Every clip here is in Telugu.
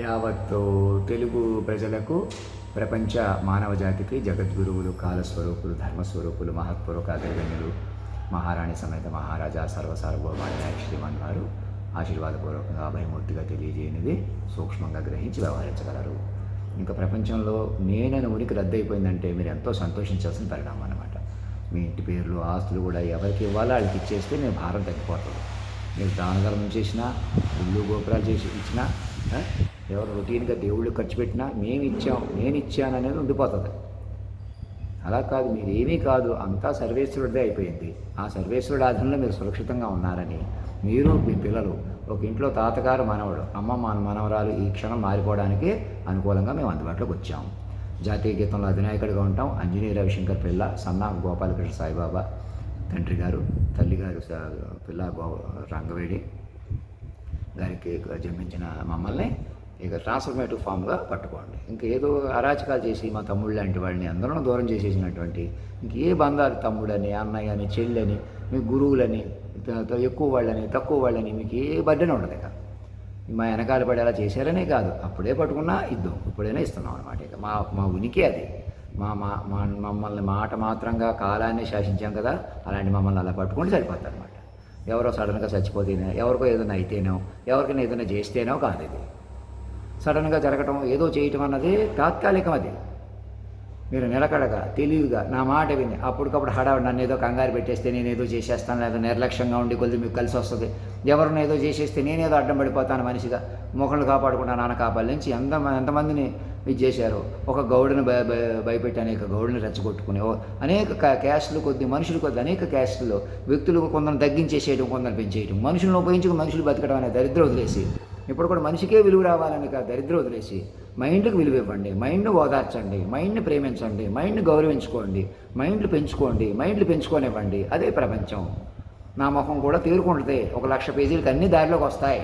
యావత్తు తెలుగు ప్రజలకు, ప్రపంచ మానవ జాతికి జగద్గురువులు, కాలస్వరూపులు, ధర్మస్వరూపులు, మహత్పూర్వక అగ్రగణ్యులు, మహారాణి సమేత మహారాజా సర్వసార్వభౌమాన్యాయ శ్రీమన్ వారు ఆశీర్వాదపూర్వకంగా అభయమూర్తిగా తెలియజేయనిది సూక్ష్మంగా గ్రహించి వ్యవహరించగలరు. ఇంకా ప్రపంచంలో నేనని ఉనికి రద్దయిపోయిందంటే మీరు ఎంతో సంతోషించాల్సిన పరిణామం అన్నమాట. మీ ఇంటి పేర్లు, ఆస్తులు కూడా ఎవరికి ఇవ్వాలో వాళ్ళకి ఇచ్చేస్తే నేను భారం తగ్గిపోతుంది. మీరు దానధర్మం చేసినా, ఇల్లు గోపురాలు చేసి ఇచ్చినా, ఎవరు రొటీన్గా దేవుళ్ళు ఖర్చు పెట్టినా మేము ఇచ్చాం, నేను ఇచ్చాను అనేది ఉండిపోతుంది. అలా కాదు, మీరు ఏమీ కాదు, అంతా సర్వేశ్వరుడిదే అయిపోయింది. ఆ సర్వేశ్వరుడి ఆధీనంలో మీరు సురక్షితంగా ఉన్నారని మీరు, మీ పిల్లలు, ఒక ఇంట్లో తాతగారు మనవడు, అమ్మ మనవరాలు ఈ క్షణం మారిపోవడానికి అనుకూలంగా మేము అందుబాటులోకి వచ్చాము. జాతీయ గీతంలో అధినాయకుడిగా ఉంటాం. అంజనీ రవిశంకర్ పిల్ల, సన్నా గోపాలకృష్ణ సాయిబాబా తండ్రి గారు, తల్లిగారు పిల్ల రంగవేడి గారికి జన్మించిన మమ్మల్ని ఇక ట్రాన్స్ఫర్మేటివ్ ఫామ్గా పట్టుకోండి. ఇంక ఏదో అరాచకాలు చేసి మా తమ్ముళ్ళు లాంటి వాళ్ళని అందరూ దూరం చేసేసినటువంటి ఇంకే బంధాలు, తమ్ముడని, అన్నయ్య అని, చెల్లని, మీ గురువులని, ఎక్కువ వాళ్ళని, తక్కువ వాళ్ళని మీకు ఏ బడ్డనే ఉండదు. ఇక మా వెనకాల పడి అలా చేశారనే కాదు, అప్పుడే పట్టుకున్నా ఇద్దాం, ఇప్పుడైనా ఇస్తున్నాం అనమాట. ఇక మా ఉనికి అది. మమ్మల్ని మాట మాత్రంగా కాలాన్ని శాసించాం కదా, అలాంటి మమ్మల్ని అలా పట్టుకుంటే సరిపోతుంది అనమాట. ఎవరో సడన్గా చచ్చిపోతేనో, ఎవరికో ఏదైనా అయితేనో, ఎవరికైనా ఏదైనా చేస్తేనో కాదు. ఇది సడన్గా జరగటం, ఏదో చేయటం అన్నది తాత్కాలికం. అది మీరు నిలకడగా, తెలివిగా నా మాట విని అప్పటికప్పుడు హడావుడి నన్ను ఏదో కంగారు పెట్టేస్తే నేనేదో చేసేస్తాను, లేదా నిర్లక్ష్యంగా ఉండి కొద్దిగా మీకు కలిసి వస్తుంది. ఎవరిని ఏదో చేసేస్తే నేనేదో అడ్డం పడిపోతాను మనిషిగా. మొక్కలు కాపాడుకుంటా నాన్న కాపాలి నుంచి ఎంతమందిని ఇది చేశారు. ఒక గౌడుని భయపెట్టి అనేక గౌడుని రెచ్చగొట్టుకుని అనేక క్యాస్టులు కొద్ది, మనుషులు కొద్ది, అనేక క్యాస్టుల్లో వ్యక్తులు కొందరు తగ్గించేసేయడం, కొందరు పెంచేయడం, మనుషులను ఉపయోగించుకుని మనుషులు బతకడం అనే దరిద్రం వదిలేసి, ఇప్పుడు కూడా మనిషికే విలువ రావాలని దరిద్రం వదిలేసి మైండ్కి విలువ ఇవ్వండి, మైండ్ని ఓదార్చండి, మైండ్ని ప్రేమించండి, మైండ్ని గౌరవించుకోండి, మైండ్లు పెంచుకోండి, మైండ్లు పెంచుకోనివ్వండి. అదే ప్రపంచం. నా ముఖం కూడా తీరుకుంటుంది. 1,00,000 పేజీలకి అన్ని దారిలోకి వస్తాయి.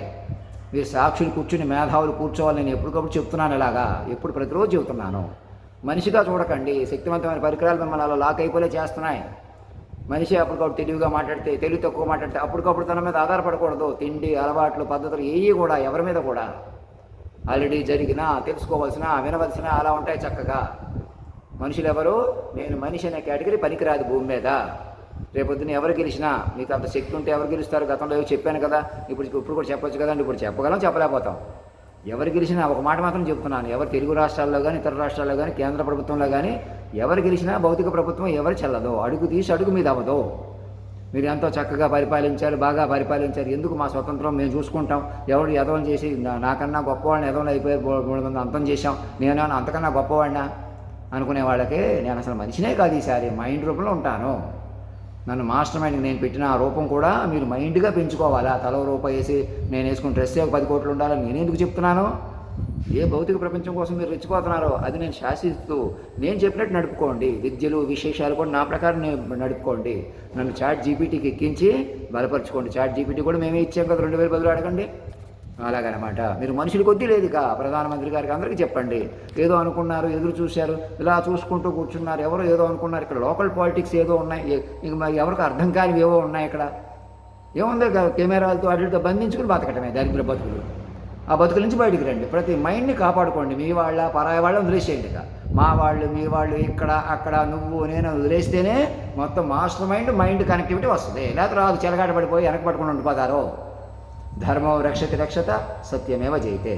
మీరు సాక్షులు కూర్చుని మేధావులు కూర్చోవాలి. నేను ఎప్పటికప్పుడు చెప్తున్నాను, ఇలాగా ఎప్పుడు ప్రతిరోజు చెబుతున్నాను. మనిషిగా చూడకండి. శక్తివంతమైన పరికరాలు మిమ్మల్ని అలా లాక్ అయిపోలే చేస్తున్నాయి. మనిషి అప్పటికప్పుడు తెలివిగా మాట్లాడితే, తెలివి తక్కువ మాట్లాడితే అప్పటికప్పుడు తన మీద ఆధారపడకూడదు. తిండి, అలవాట్లు, పద్ధతులు ఏవి కూడా ఎవరి మీద కూడా ఆల్రెడీ జరిగినా, తెలుసుకోవాల్సిన, వినవలసిన అలా ఉంటాయి చక్కగా. మనుషులు ఎవరు? నేను మనిషి అనే కేటగిరీ పనికిరాదు భూమి మీద. రేపొద్దున ఎవరు గెలిచినా, మీకు అంత శక్తి ఉంటే ఎవరు గెలుస్తారు? గతంలో ఏవో చెప్పాను కదా, ఇప్పుడు కూడా చెప్పొచ్చు కదండి. ఇప్పుడు చెప్పగలం, చెప్పలేకపోతాం. ఎవరు గెలిచినా ఒక మాట మాత్రం చెప్తున్నాను, ఎవరు తెలుగు రాష్ట్రాల్లో కానీ, ఇతర రాష్ట్రాల్లో కానీ, కేంద్ర ప్రభుత్వంలో కానీ ఎవరు గెలిచినా భౌతిక ప్రభుత్వం ఎవరు చెల్లదో, అడుగు తీసి అడుగు మీద అవ్వదు. మీరు ఎంతో చక్కగా పరిపాలించారు, బాగా పరిపాలించారు, ఎందుకు మా స్వతంత్రం మేము చూసుకుంటాం, ఎవరు ఎదవని చేసి నాకన్నా గొప్పవాడిని ఎదవని అయిపోయి 300 అంతం చేశాం, నేనేమన్నా అంతకన్నా గొప్పవాడినా అనుకునే వాళ్ళకి నేను అసలు మనిషినే కాదు, ఈసారి మైండ్ రూపంలో ఉంటాను. నన్ను మాస్టర్ మైండ్కి నేను పెట్టిన ఆ రూపం కూడా మీరు మైండ్గా పెంచుకోవాలా. తల రూపాయి వేసి నేను వేసుకున్న డ్రెస్సే 10 కోట్లు ఉండాలని నేను ఎందుకు చెప్తున్నాను? ఏ భౌతిక ప్రపంచం కోసం మీరు రెచ్చిపోతున్నారో అది నేను శాసిస్తూ నేను చెప్పినట్టు నడుపుకోండి. విద్యలు, విశేషాలు కూడా నా ప్రకారం నడుపుకోండి. నన్ను చాట్ జీపీటీకి ఎక్కించి బలపరచుకోండి. చాట్ జీపీటీ కూడా మేమే ఇచ్చాం కదా, 2000 బదులు అడగండి. అలాగనమాట. మీరు మనుషులు కొద్దీ లేదు ఇక. ప్రధానమంత్రి గారికి అందరికీ చెప్పండి. ఏదో అనుకున్నారు, ఎదురు చూశారు, ఇలా చూసుకుంటూ కూర్చున్నారు, ఎవరో ఏదో అనుకున్నారు. ఇక్కడ లోకల్ పాలిటిక్స్ ఏదో ఉన్నాయి, ఇంక మరి ఎవరికి అర్థం కానివి ఏవో ఉన్నాయి. ఇక్కడ ఏముందో కెమెరాలతో వాటితో బంధించుకుని బతకటమే దరిద్ర బతుకులు. ఆ బతుకుల నుంచి బయటికి రండి. ప్రతి మైండ్ని కాపాడుకోండి. మీ వాళ్ళ, పరాయి వాళ్ళ వదిలేసేయండి. ఇక మా వాళ్ళు, మీ వాళ్ళు, ఇక్కడ అక్కడ నువ్వు నేను వదిలేస్తేనే మొత్తం మాస్టర్ మైండ్ కనెక్టివిటీ వస్తుంది. లేకపోతే రాదు, చెలగాట పడిపోయి వెనక పట్టుకుని ఉండిపోతారు. ధర్మం రక్షతి రక్షత, సత్యమేవ జయతే.